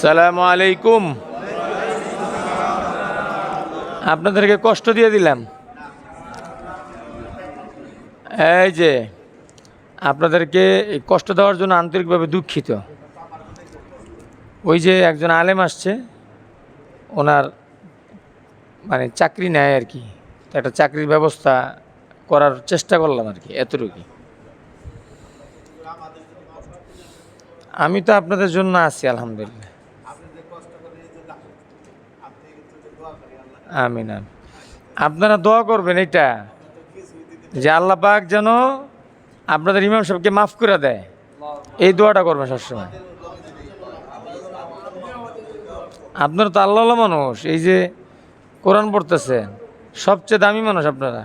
সালামু আলাইকুম। আপনাদেরকে কষ্ট দিয়ে দিলাম। এই যে আপনাদেরকে এই কষ্ট দেওয়ার জন্য আন্তরিকভাবে দুঃখিত। ওই যে একজন আলেম আসছে, ওনার মানে চাকরি নেয় আর কি, তো একটা চাকরির ব্যবস্থা করার চেষ্টা করলাম আর কি, এতটুকু। আমি তো আপনাদের জন্য আছি আলহামদুলিল্লাহ। আমিন আমিন। আপনারা দোয়া করবেন এটা, যে আল্লাহ পাক যেন আপনাদের ইমাম সাহেবকে মাফ করে দেয়, এই দোয়াটা করবেন সবসময়। আপনারা তো আল্লাহ মানুষ, এই যে কোরআন পড়তেছেন, সবচেয়ে দামি মানুষ আপনারা।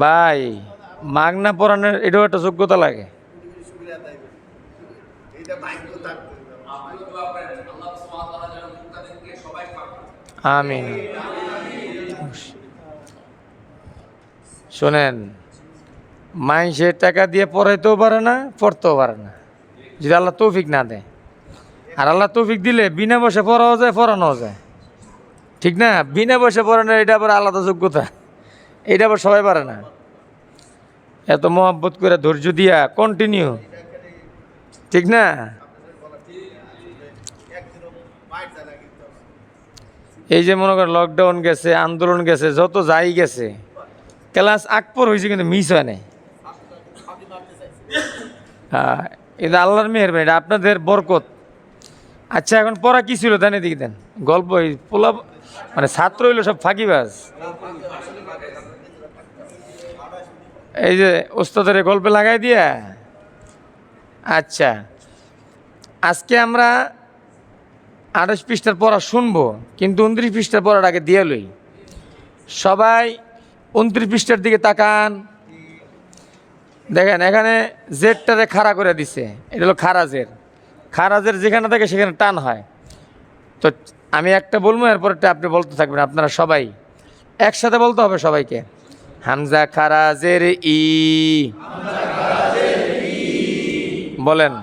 ভাই, মাগনা পড়ানোর এটাও একটা যোগ্যতা লাগে। আমিন। শোনেন, মানুষের টাকা দিয়ে পড়াইতেও পারে না, পড়তেও পারে না, যদি আল্লাহ তৌফিক না দেয়। আর আল্লাহ তৌফিক দিলে বিনা পয়সা পড়াও যায়, পড়ানোও যায়, ঠিক না? বিনা পয়সা পড়ানোর এটা আবার আলাদা যোগ্যতা, এটা আবার সবাই পারে না। এত মহব্বত করে ধৈর্য দিয়া কন্টিনিউ, ঠিক না? এই যে মনে করেন লকডাউন গেছে, আন্দোলন গেছে, যত যাই গেছে, ক্লাস আকপর হয়েছে কিন্তু মিস হয় নাই। হ্যাঁ, এটা আল্লাহর মেহেরবানি, এটা আপনাদের বরকত। আচ্ছা, এখন পড়া কি ছিল দেন, এদিকে দেন। গল্প এই পোলা মানে ছাত্র হইলো সব ফাঁকিবাজ। এই যে ওস্তাদের গল্পে লাগাই দিয়া। আচ্ছা, আজকে আমরা 28 পৃষ্ঠার পড়া শুনবো, কিন্তু 29 পৃষ্ঠার পড়ার আগে দিয়ে লই। সবাই 29 পৃষ্ঠার দিকে তাকান। দেখেন, এখানে জেডটারে খাড়া করে দিছে, এটা হলো খারাজের। খারাজের যেখানে থাকে সেখানে টান হয়। তো আমি একটা বলবো, এরপরটা আপনি বলতে থাকবেন। আপনারা সবাই একসাথে বলতে হবে সবাইকে। হামজা খারাজের ই, বলেন।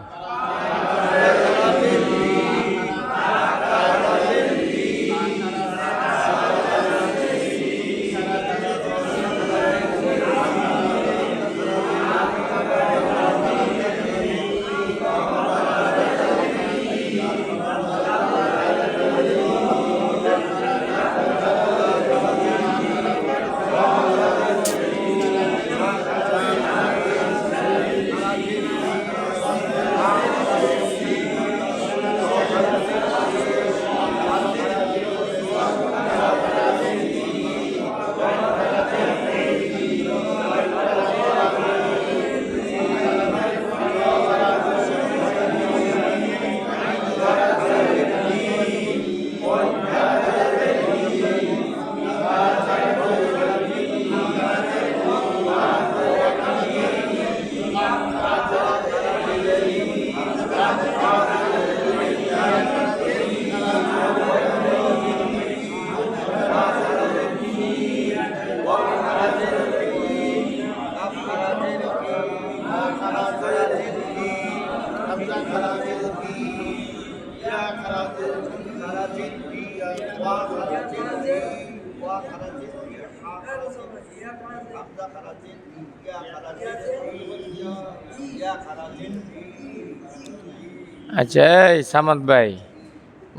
আচ্ছা, এই সামাদ ভাই,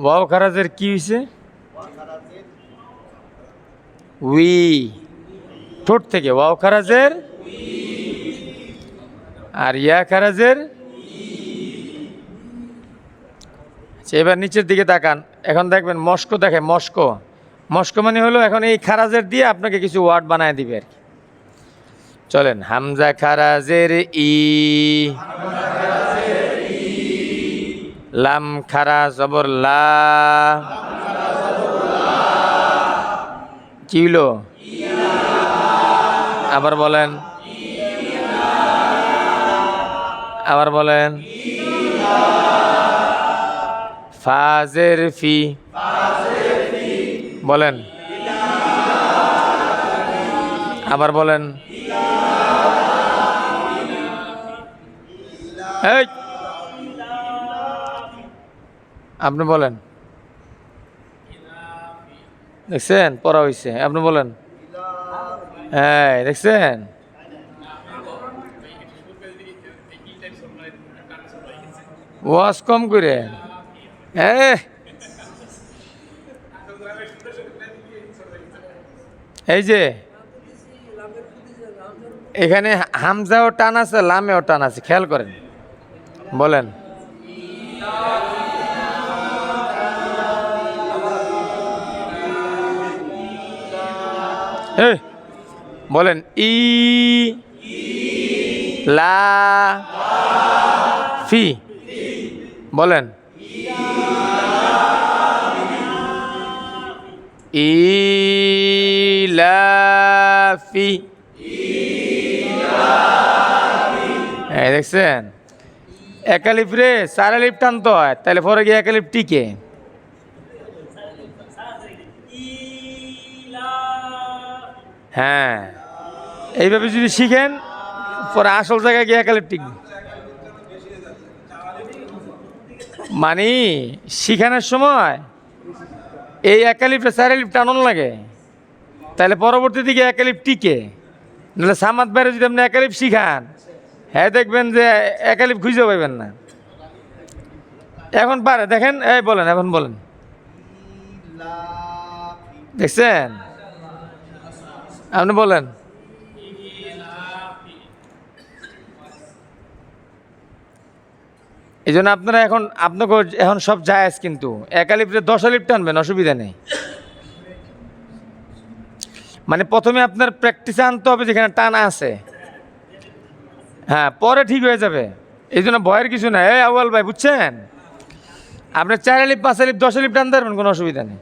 ওয়াও খারাজের কি হয়েছে? উই, ঠোঁট থেকে ওয়াও খারাজের, আর ইয়া খারাজের। আচ্ছা, এবার নিচের দিকে তাকান। এখন দেখবেন মস্কো দেখে, মস্কো। মস্কো মানে হলো এখন এই খারাজের দিয়ে আপনাকে কিছু ওয়ার্ড বানায় দিবে আর কি। চলেন, হামজা খারাজের ই, লাম খারা জবর লা, কি হলো? আবার বলেন, আবার বলেন। ফাজের ফি, বলেন, আবার বলেন। এই আপনি বলেন। দেখছেন পড়া হয়েছে, আপনি বলেন। হ্যাঁ দেখছেন। ওয়াজ কম করে এই যে এখানে হামজাও টান আছে, লামেও টান আছে, খেয়াল করেন। বলেন। বলেন ই লা ফি। বলেন ইলাফি। দেখছেন একালিফ রে চারালিফ টানতে হয়, তাহলে পরে গিয়ে একালিফ টিকে। হ্যাঁ এইভাবে যদি শিখেন পরে আসল জায়গায় গিয়ে একালিফ টিকবে। মানে শিখানোর সময় এই একালিফটা চারালিফ টানন লাগে, তাহলে পরবর্তী দিকে একালিফ টিকে। নাহলে সামাদ বাইরে যদি আপনি একালিফ শিখান, হ্যাঁ দেখবেন যে একালিফ খুঁজে পাইবেন না। এখন পারে দেখেন, এই বলেন, এখন বলেন। দেখছেন আপনি বলেন। এই জন্য আপনারা এখন আপনাকে এখন সব জায়েজ, কিন্তু একালিফে 10 আলিফ টানবেন, অসুবিধা নেই। মানে প্রথমে আপনার প্র্যাকটিসে আনতে হবে যেখানে টান আছে, হ্যাঁ পরে ঠিক হয়ে যাবে। এই জন্য ভয়ের কিছু নাই। এই আউয়াল ভাই বুঝছেন, আপনার 4 আলিফ 5 আলিফ 10 আলিফ টানতে পারবেন, কোনো অসুবিধা নেই।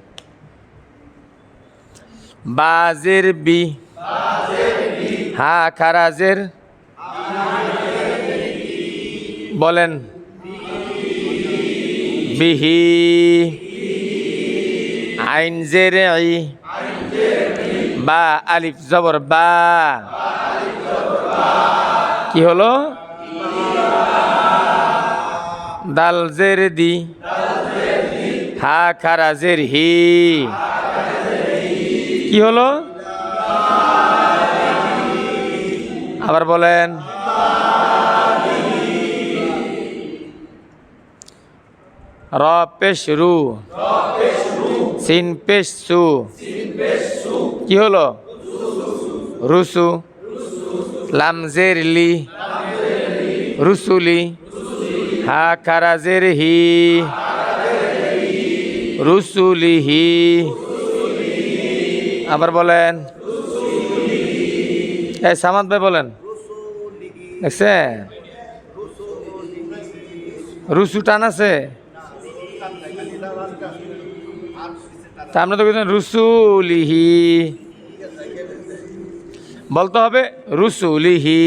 বাজের বি, হা খারাজের। বলেন বিহি, আইন জের ই, বা আলিফ জবর বা। কি হলো? দাল জের দি, হা খারাজের হি। কি হলো? আবার বলেন। র পেশ রু, সিন পেশ সু। কি হলো? রুসু। লাম জের লি, রুসুলি। হা খারাজের হি, রুসুলিহি। আবার বলেন। এই সামাদ ভাই বলেন। দেখছেন রুসু টান আছে, তা আমরা তো বলছেন রুসুলিহি, বলতে হবে রুসুলিহি।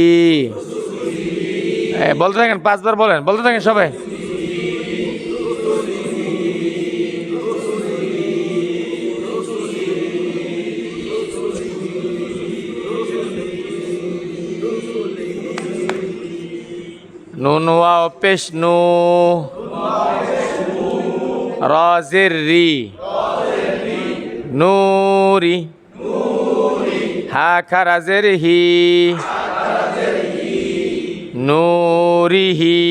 বলতে থাকেন, 5 বার বলেন, বলতে থাকেন সবাই। নুন ওয়াও পেশ নু, রাজের রি, নূরি। হা খারাজের হি, নূরিহি,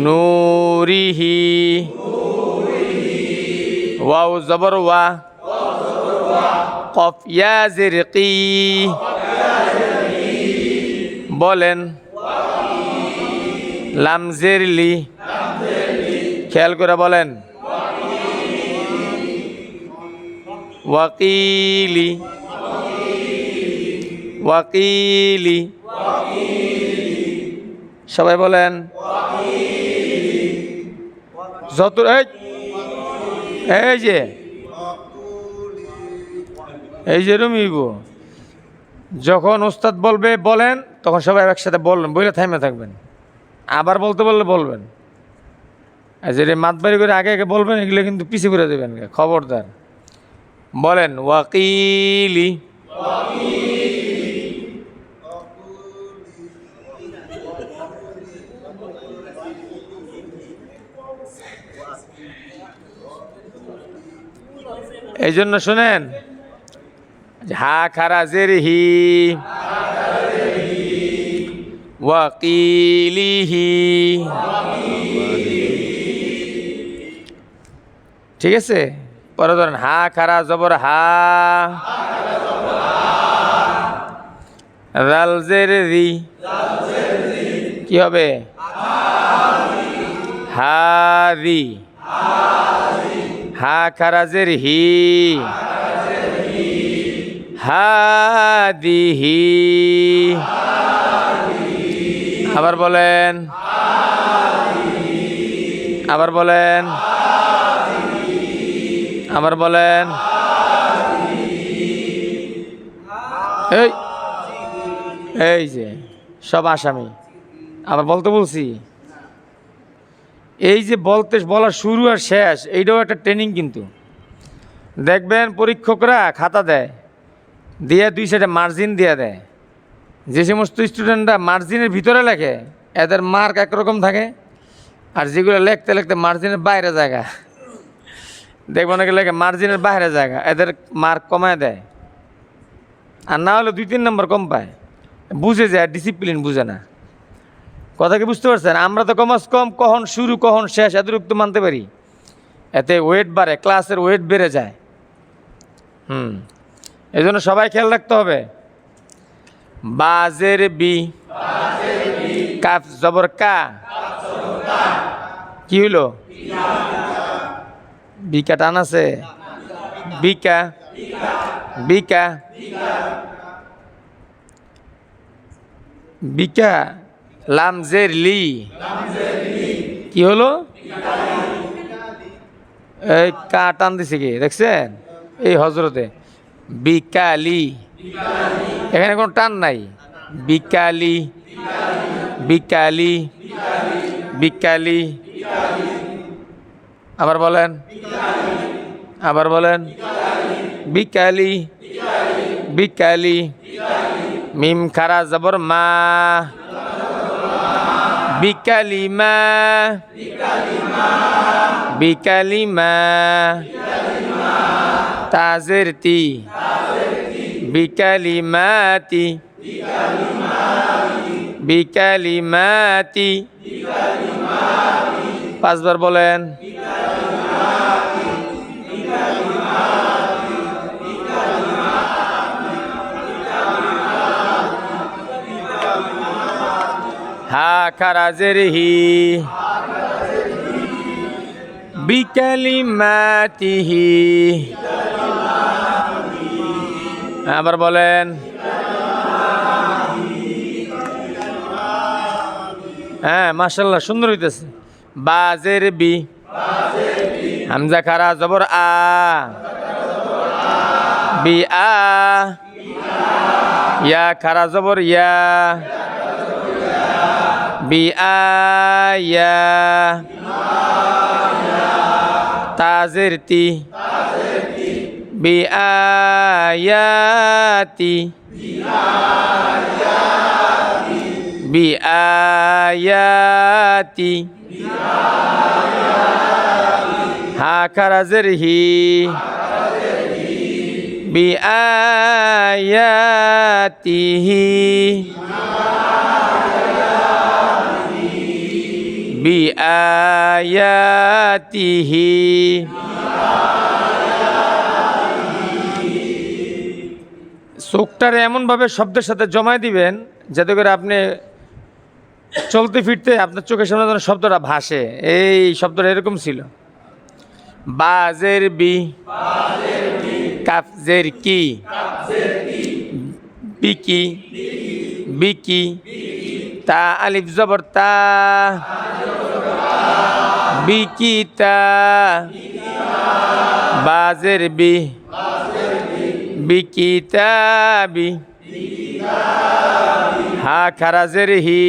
নূরিহি। ওয়াও জবর ওয়া, কফ ইয়া জের কি। বলেন লাম জের লি, খেয়াল করে বলেন। ওয়াকিলি, ওয়াকিলি। সবাই বলেন। যত এই যে রুমিব, যখন ওস্তাদ বলবে বলেন, তখন সবাই একসাথে বলবেন, বইলে থামে থাকবেন। আবার বলতে বললে বলবেন। আর যে মাতবাড়ি করে আগে আগে বলবেন, এগুলো কিন্তু পিছিয়ে করে দেবেন, খবরদার। বলেন ওয়াকিলি। এই জন্য শোনেন, হা খারা জের হি ওয়াকিলিহি, ঠিক আছে। পরে ধরেন হা খারা জবর হা, রাল জের রি, কি হবে? হাদি। হা খারা জের হি হাদিহি। আবার বলেন, আবার বলেন, আবার বলেন। এই এই যে সব আসামি, আবার বলতে বলছি। এই যে বলার শুরু আর শেষ, এইটাও একটা ট্রেনিং কিন্তু। দেখবেন পরীক্ষকরা খাতা দেয়, দিয়ে 2 সাইডে মার্জিন দিয়ে দেয়। যে সমস্ত স্টুডেন্টরা মার্জিনের ভিতরে লেখে এদের মার্ক একরকম থাকে, আর যেগুলো লিখতে লিখতে মার্জিনের বাইরে জায়গা, দেখবো নাকি লেখে মার্জিনের বাইরে জায়গা, এদের মার্ক কমায় দেয়। আর না হলে 2-3 নম্বর কম পায়। বুঝে যায়, ডিসিপ্লিন বুঝে না। কথা কি বুঝতে পারছেন? আমরা তো কমাস কম কখন শুরু কখন শেষ এতটুকু তো মানতে পারি। এতে ওয়েট বাড়ে, ক্লাসের ওয়েট বেড়ে যায়। এই জন্য সবাই খেয়াল রাখতে হবে। বাজের বি, কাফ জবর কা, কি হইল? বিকা টান আছে, বিকা বিকা বিকা। লামজের লি, কি হলো? এই কা টান দিছে কি দেখছেন? এই হজরতে বিকালি, এখানে কোনো টান নাই। বিকালি বিকালি বিকালি। আবার বলেন, আবার বলেন, বিকালি বিকালি। মিম খারা জবর মা, বিকালিমা বিকালিমা। তাজের তি, বিকালিমাতি বিকালিমাতি। 5 বার বলেন। হা খারাজের হি বিকালিমাতিহি। আবার বলেন। হ্যাঁ মাশাআল্লাহ, সুন্দর হইতেছে। বাজের বি, হামজা খারা জবর আ, বি আ। ইয়া খারা জবর ইয়া, বি আয়া। তাজের তি, বি আয়াতি বি আয়াতি। হা খারাজের হি বি আয়াতিহি বি আয়াতিহি। চোখটারে এমনভাবে শব্দের সাথে জমায় দিবেন যাতে করে আপনি চলতে ফিরতে আপনার চোখের সামনে যেন শব্দটা ভাসে। এই শব্দটা এরকম ছিল। বাজের বি, কাফজের কি, বিকি বিকি। তা আলিফ জবর তা, বিকিতা। বাজের বি, বিকিতাবি। হা খারাজের হি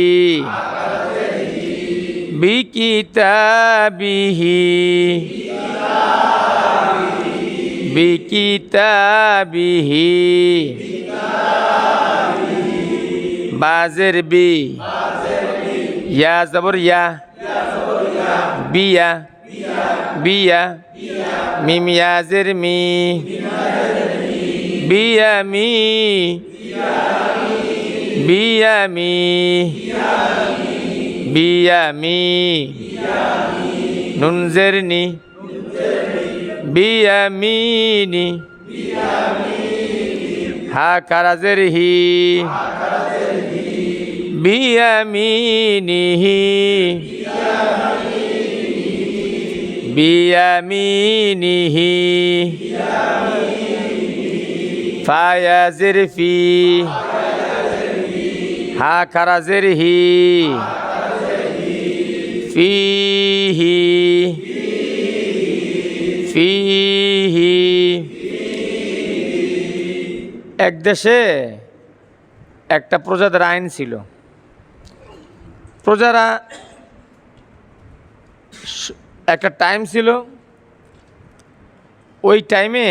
বিকিতাবিহি বিকিতাবিহি। বাজের বি, ইয়া জবর ইয়া, বিয়া বিয়া মিম ইয়াজের মি বিয়ামি বিয়ামি বিয়ামি নুনজের নি বিয়ামিনি হা কারাজের হি বিয়ামিনিহি বিয়ামিনিহি ফায়াজের ফি হা কারাজের হি ফিহি ফিহি এক দেশে একটা প্রজাদের আইন ছিল। প্রজারা একটা টাইম ছিল, ওই টাইমে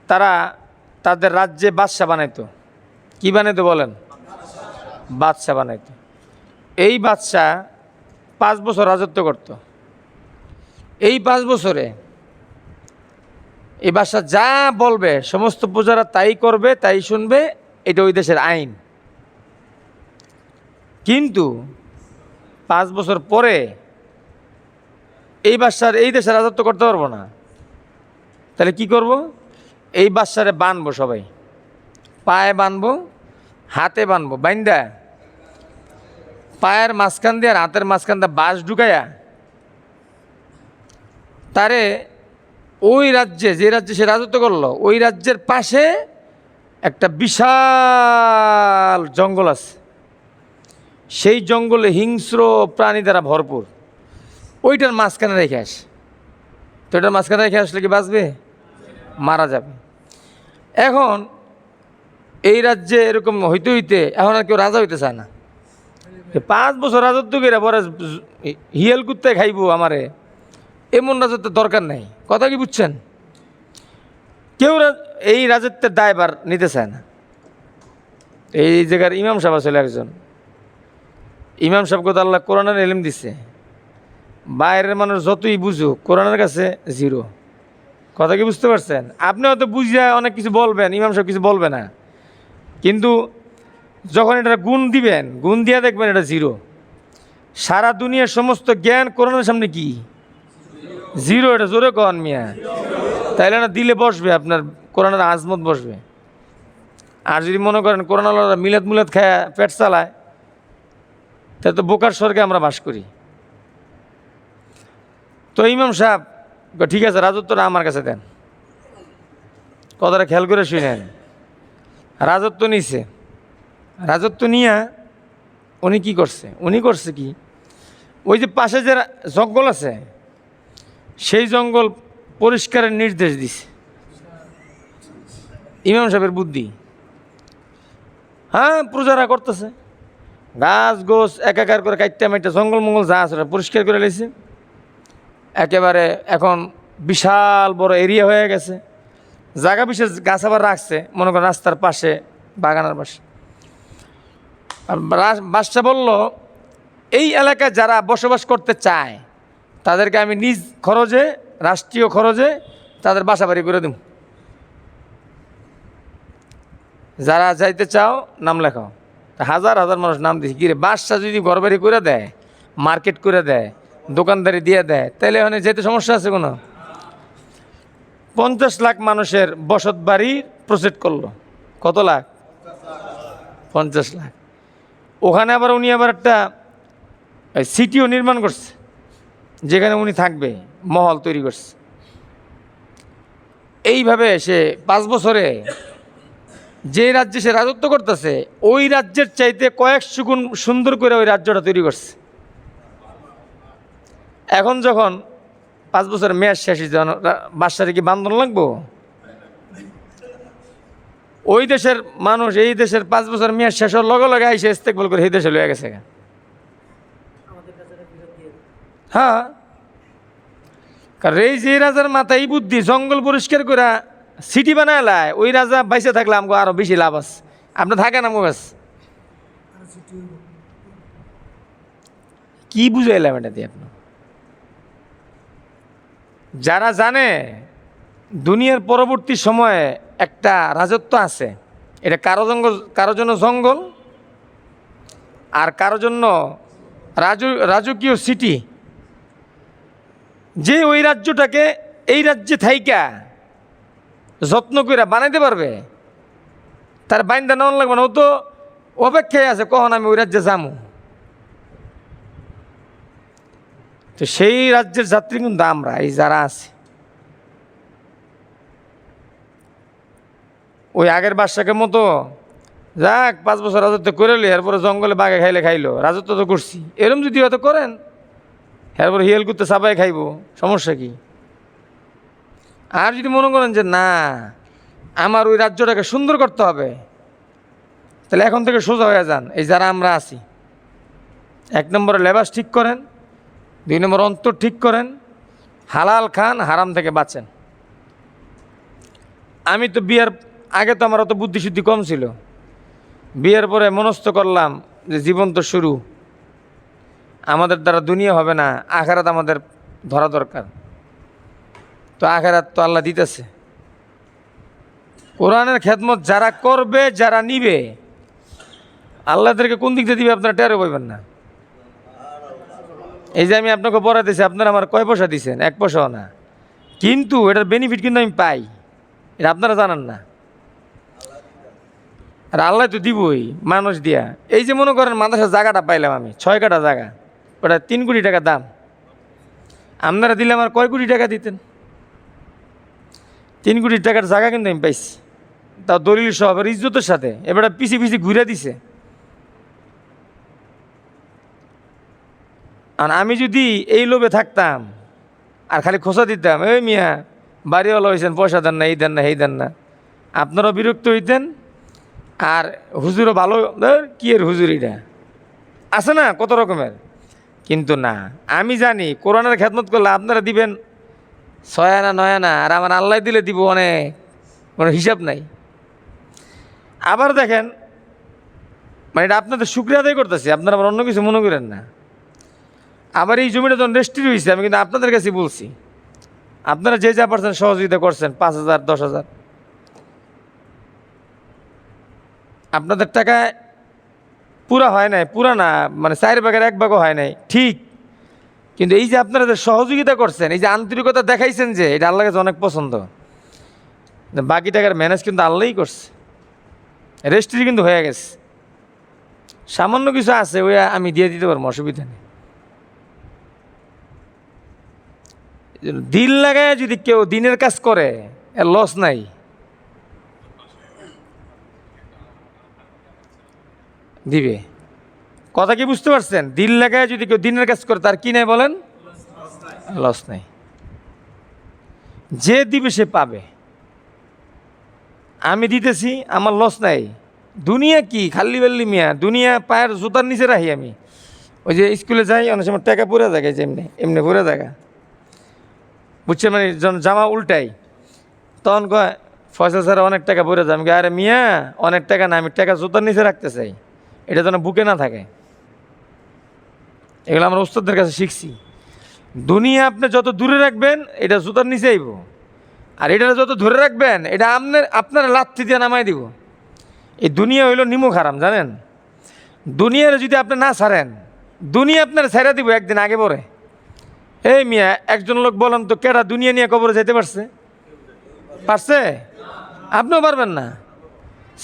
তারা তাদের রাজ্যে বাদশা বানাইতো। কি বানাইতো বলেন? বাদশা বানাইতো। এই বাদশা 5 বছর রাজত্ব করত। এই 5 বছরে এই বাদশা যা বলবে সমস্ত প্রজারা তাই করবে, তাই শুনবে। এটা ওই দেশের আইন। কিন্তু 5 বছর পরে এই বাদশার এই দেশে রাজত্ব করতে পারবো না। তাহলে কি করব? এই বাদশারে বানবো, সবাই পায়ে বানবো, হাতে বানবো। বাইন্দা পায়ের মাঝখান দিয়ে আর হাতের মাঝখান দিয়ে বাঁশ ঢুকাইয়া তারে ওই রাজ্যে, যে রাজ্যে সে রাজত্ব করলো, ওই রাজ্যের পাশে একটা বিশাল জঙ্গল আছে। সেই জঙ্গলে হিংস্র প্রাণী দ্বারা ভরপুর। ওইটার মাঝখানে রেখে আস। তো ওইটার মাঝখানে রেখে আসলে কি বাঁচবে? মারা যাবে। এখন এই রাজ্যে এরকম হইতে হইতে এখন আর কেউ রাজা হইতে চায় না। 5 বছর রাজত্ব করে পরে হিয়াল কুত্তায় খাইবো আমারে, এমন রাজত্বের দরকার নেই। কথা কি বুঝছেন? কেউ এই রাজত্বের দায়ভার নিতে চায় না। এই জায়গার ইমাম সাহেব আসলে একজন ইমাম সাহেবকে তো আল্লাহ কোরআনের ইলম দিছে। বাইরের মানুষ যতই বুঝুক, কোরআনের কাছে জিরো। কথা কি বুঝতে পারছেন? আপনি হয়তো বুঝিয়া অনেক কিছু বলবেন, ইমাম সাহেব কিছু বলবে না, কিন্তু যখন এটা গুণ দিবেন, গুণ দিয়া দেখবেন এটা জিরো। সারা দুনিয়ার সমস্ত জ্ঞান কোরআনের সামনে কি? জিরো। এটা জোরে কন মিয়া। তাইলে না দিলে বসবে, আপনার কোরআনের আজমত বসবে। আর যদি মনে করেন কোরআন আল্লাহরা মিলাদ মুলাদ খায়া পেট চালায়, তাই তো বোকার স্বর্গে আমরা বাস করি। তো ইমাম সাহেব ঠিক আছে, রাজত্বটা আমার কাছে দেন। কথাটা খেয়াল করে শুনেন। রাজত্ব নিছে। রাজত্ব নিয়া উনি কি করছে? উনি করছে কি, ওই যে পাশে যে জঙ্গল আছে, সেই জঙ্গল পরিষ্কারের নির্দেশ দিছে। ইমাম সাহেবের বুদ্ধি। হ্যাঁ, প্রজারা করতেছে, গাছ গোছ একাকার করে কাইটটা মাইটটা জঙ্গল মঙ্গল যা আছে পরিষ্কার করে লেছে। একেবারে এখন বিশাল বড় এরিয়া হয়ে গেছে। জায়গা বিশেষ গাছ আবার রাখছে, মনে করেন রাস্তার পাশে, বাগানের পাশে। আর বাদশা বলল, এই এলাকায় যারা বসবাস করতে চায় তাদেরকে আমি নিজ খরচে, রাষ্ট্রীয় খরচে তাদের বাসা বাড়ি করে দেব। যারা যাইতে চাও নাম লেখাও। হাজার হাজার মানুষ নাম দিয়েছে। কিরে, বাদশা যদি ঘর বাড়ি করে দেয়, মার্কেট করে দেয়, দোকানদারি দিয়ে দেয়, তাহলে ওখানে যেতে সমস্যা আছে কোনো? 50 লাখ মানুষের বসত বাড়ি প্রজেক্ট করলো। কত লাখ? 50 লাখ। ওখানে আবার উনি আবার একটা সিটিও নির্মাণ করছে, যেখানে উনি থাকবে, মহল তৈরি করছে। এইভাবে সে 5 বছরে যে রাজ্যে সে রাজত্ব করতেছে, ওই রাজ্যের চাইতে কয়েকশো গুণ সুন্দর করে ওই রাজ্যটা তৈরি করছে। এখন যখন 5 বছরের মেয়াদ শেষ হয়েছে, বাদশারে কি বান্ধন লাগবো? ওই দেশের মানুষ এই দেশের 5 বছর মেয়াদ শেষ হওয়ার লগে লগে আইসে ইস্তেকবাল করে এই দেশে লয়ে গেছে। হ্যাঁ, কারণ এই যে রাজার মাথায় এই বুদ্ধি, জঙ্গল পরিষ্কার করে সিটি বানায় লাই, ওই রাজা বাইসে থাকলে আমাকে আরো বেশি লাভ আছে। আপনি থাকেন আমার কাছে। কি বুঝাইলাম এটা দিয়ে? আপনি যারা জানে দুনিয়ার পরবর্তী সময়ে একটা রাজত্ব আছে, এটা কারো জন্য জঙ্গল আর কারো জন্য রাজকীয় সিটি, যে ওই রাজ্যটাকে এই রাজ্যে থাইকা যত্ন করে বানাইতে পারবে, তার বাইন্দা নেওয়ার লাগবে না, ও তো অপেক্ষায় আছে কখন আমি ওই রাজ্যে যাবো। তো সেই রাজ্যের যাত্রী কিন্তু আমরা, এই যারা আছে। ওই আগের বাদশাকের মতো যাক 5 বছর রাজত্ব করে লি, এরপরে জঙ্গলে বাঘে খাইলে খাইলো, রাজত্ব তো করছি, এরম যদি হয়তো করেন, এরপরে হিয়েল করতে চাপাই খাইবো, সমস্যা কি? আর যদি মনে করেন যে না, আমার ওই রাজ্যটাকে সুন্দর করতে হবে, তাহলে এখন থেকে সোজা হয়ে যান, এই যারা আমরা আছি। 1 নম্বরে লেবাস ঠিক করেন, 2 নম্বর অন্তর ঠিক করেন, হালাল খান, হারাম থেকে বাঁচেন। আমি তো বিয়ের আগে তো আমার অত বুদ্ধিশুদ্ধি কম ছিল, বিয়ের পরে মনস্থ করলাম যে জীবন তো শুরু, আমাদের দ্বারা দুনিয়া হবে না, আখেরাত আমাদের ধরা দরকার। তো আখেরাত তো আল্লাহ দিতেছে। কোরআনের খেদমত যারা করবে, যারা নিবে, আল্লাহদেরকে কোন দিক দিয়ে দিবে আপনারা টেরও পাইবেন না। এই যে আমি আপনাকে পড়াইতেছি, আপনারা আমার কয় পয়সা দিচ্ছেন? 1 পয়সাও না, কিন্তু এটার বেনিফিট কিন্তু আমি পাই, এটা আপনারা জানান না। আর আল্লাহ তো দিবই মানুষ দিয়া। এই যে মনে করেন মাদ্রাসার জায়গাটা পাইলাম আমি, 6 কাঠা জায়গা, ওটা 3 কোটি টাকা দাম। আপনারা দিলে আমার কয় কোটি টাকা দিতেন? 3 কোটি টাকার জায়গা কিন্তু আমি পাইছি, তাও দলিল সহ, ইজ্জতের সাথে। এবারে পিছিয়ে পিছিয়ে ঘুরে দিছে। আর আমি যদি এই লোভে থাকতাম আর খালি খোঁচা দিতাম, এই মিয়া বাড়িওয়ালা হয়েছেন, পয়সা দেন না, এই দেন না, এই দেন না, আপনারাও বিরক্ত হইতেন। আর হুজুরও ভালো, কি এর হুজুর এটা আছে না কত রকমের। কিন্তু না, আমি জানি কোরআনের খেদমত করলে আপনারা দিবেন 6 আনা 9 আনা, আর আমার আল্লাহ দিলে দিব অনেক, কোনো হিসাব নাই। আবার দেখেন, মানে এটা আপনাদের শুকরিয়া আদায় করতেছি, আপনারা আবার অন্য কিছু মনে করেন না। আবার এই জমিটা যখন রেজিস্ট্রি হয়েছে, আমি কিন্তু আপনাদের কাছে বলছি, আপনারা যে যা পারছেন সহযোগিতা করছেন, 5,000 10,000, আপনাদের টাকায় পুরা হয় নাই, পুরা না মানে 4 ভাগের 1 ভাগও হয় নাই ঠিক, কিন্তু এই যে আপনারা যে সহযোগিতা করছেন, এই যে আন্তরিকতা দেখাইছেন, যে এটা আল্লাহর কাছে অনেক পছন্দ। বাকি টাকার ম্যানেজ কিন্তু আল্লাহই করছে, রেজিস্ট্রি কিন্তু হয়ে গেছে। সামান্য কিছু আছে, ওই আমি দিয়ে দিতে পারবো, অসুবিধা নেই। দিল লাগায় যদি কেউ দিনের কাজ করে, এর লস নাই। দিবে, কথা কি বুঝতে পারছেন? দিল লাগায় যদি কেউ দিনের কাজ করে, তার কি নাই বলেন? লস নাই। যে দিবে সে পাবে। আমি দিতেছি, আমার লস নাই। দুনিয়া কি খাল্লি বাল্লি মিয়া, দুনিয়া পায়ের জুতার নিচে রাখি আমি। ওই যে স্কুলে যাই, অনেক সময় টাকা পরে জায়গায়, যে এমনি এমনি পরে জায়গা, বুঝছে, মানে জামা উল্টাই, তখন কয় ফয়সাল স্যার অনেক টাকা পরে যায়। আমি আরে মিয়া, অনেক টাকা না, আমি টাকা জুতার নিচে রাখতে চাই, এটা যেন বুকে না থাকে। এগুলো আমরা ওস্তাদদের কাছে শিখছি। দুনিয়া আপনি যত দূরে রাখবেন, এটা জুতার নিচে আইব, আর এটা যত ধরে রাখবেন, এটা আপনার লাথি দিয়ে নামাই দিব। এই দুনিয়া হইল নিমুখ হারাম, জানেন? দুনিয়ার যদি আপনি না ছাড়েন, দুনিয়া আপনার ছেড়ে দিব একদিন আগে পরে। এই মিয়া, একজন লোক বলেন তো, কেডা দুনিয়া নিয়ে কবরে যেতে পারছে? পারছে? আপনিও পারবেন না।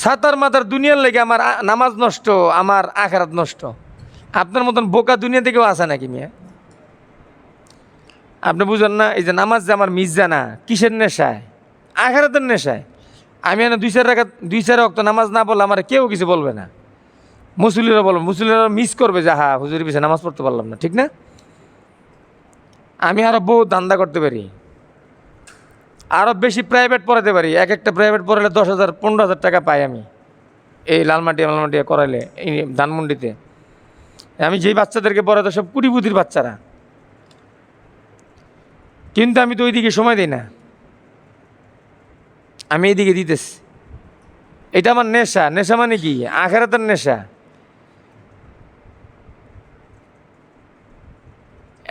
সাতার মাথার দুনিয়ার লেগে আমার নামাজ নষ্ট, আমার আখেরাত নষ্ট। আপনার মতন বোকা দুনিয়া থেকেও আসে নাকি মিয়া? আপনি বুঝেন না? এই যে নামাজ যে আমার মিস জানা, কিসের নেশায়? আখেরাতের নেশায়। আমি এনে 2-4 ওয়াক্ত নামাজ না বললে আমার কেউ কিছু বলবে না। মুসলিরা বলবো, মুসলিরা মিস করবে যে হা হুজুরের পিছিয়ে নামাজ পড়তে পারলাম না, ঠিক না? আমি আরও বহু ধান্দা করতে পারি, আরও বেশি প্রাইভেট পড়াতে পারি। একটা প্রাইভেট পড়ালে 10,000 15,000 টাকা পাই আমি, এই লালমাটিয়া করাইলে, এই ধানমন্ডিতে। আমি যেই বাচ্চাদেরকে পড়াতে সব কুটিপুতির বাচ্চারা, কিন্তু আমি তো ওইদিকে সময় দিই না, আমি এইদিকে দিতেছি। এটা আমার নেশা। নেশা মানে কি? আখেরাতের নেশা।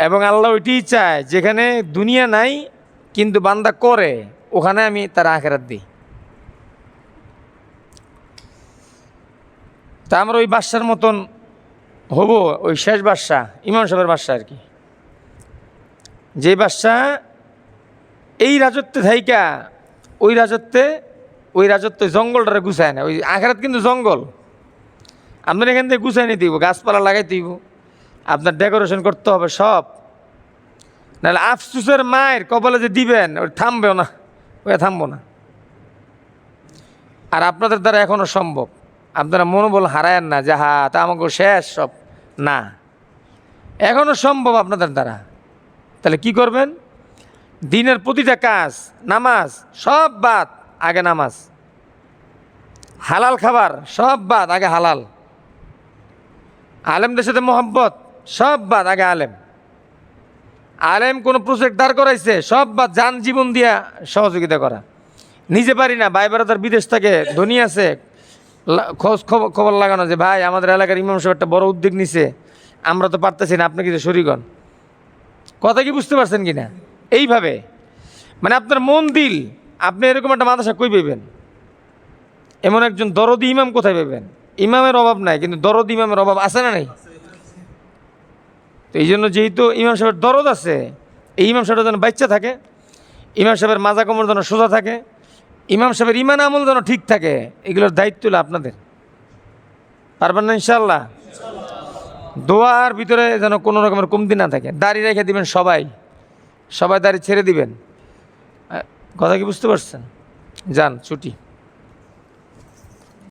এবং আল্লাহ ওইটাই চায়, যেখানে দুনিয়া নাই কিন্তু বান্দা করে, ওখানে আমি তার আখেরাত দিই। তা আমরা ওই বাদশার মতন হব, ওই শেষ বাদশা, ইমাম সাহেবের বাদশা আর কি, যে বাদশা এই রাজত্বে থাইকা ওই রাজত্ব জঙ্গলটারে গুছায় না। ওই আখেরাত কিন্তু জঙ্গল, আপনার এখান থেকে গুছাই নিতে দিব, গাছপালা লাগাইতে দিব, আপনার ডেকোরেশন করতে হবে সব, নাহলে আফসুসের মায়ের কপালে যে দিবেন ওই থামবেও না, ওই থামবো না। আর আপনাদের দ্বারা এখনও সম্ভব, আপনারা মনোবল হারায়েন না যে হা তা আমাকে শেষ সব, না, এখনও সম্ভব আপনাদের দ্বারা। তাহলে কি করবেন? দিনের প্রতিটা কাজ, নামাজ সব বাদ, আগে নামাজ, হালাল খাবার সব বাদ, আগে হালাল, আলেমদের সাথে মোহাব্বত সব বাদ, আগে আলেম, আলেম কোনো প্রজেক্ট দাঁড় করাইছে সব বাদ, যান জীবন দিয়া সহযোগিতা করা। নিজে পারি না, ভাই বেড়াদার বিদেশ থেকে ধনী আছে, খোঁজ খবর লাগানো যে ভাই আমাদের এলাকার ইমাম সাহেব একটা বড় উদ্যোগ নিছে, আমরা তো পারতেছি না, আপনি কিছু শরীগণ, কথা কি বুঝতে পারছেন কি না? এইভাবে মানে আপনার মন দিল, আপনি এরকম একটা মাদ্রাসা কই পাইবেন? এমন একজন দরদি ইমাম কোথায় পাইবেন? ইমামের অভাব নাই, কিন্তু দরদি ইমামের অভাব আছে না নাই? তো এই জন্য যেহেতু ইমাম সাহেবের দরদ আছে, এই ইমাম সাহেবের যেন বাচ্চা থাকে, ইমাম সাহেবের মাজা কোমর যেন সোজা থাকে, ইমাম সাহেবের ইমান আমল যেন ঠিক থাকে, এগুলোর দায়িত্ব হলো আপনাদের। পারবেন না ইনশাল্লাহ? দোয়ার ভিতরে যেন কোনো রকমের কমতি না থাকে, দাড়ি রেখে দিবেন, সবাই দাড়ি ছেড়ে দিবেন। কথা কি বুঝতে পারছেন? যান ছুটি।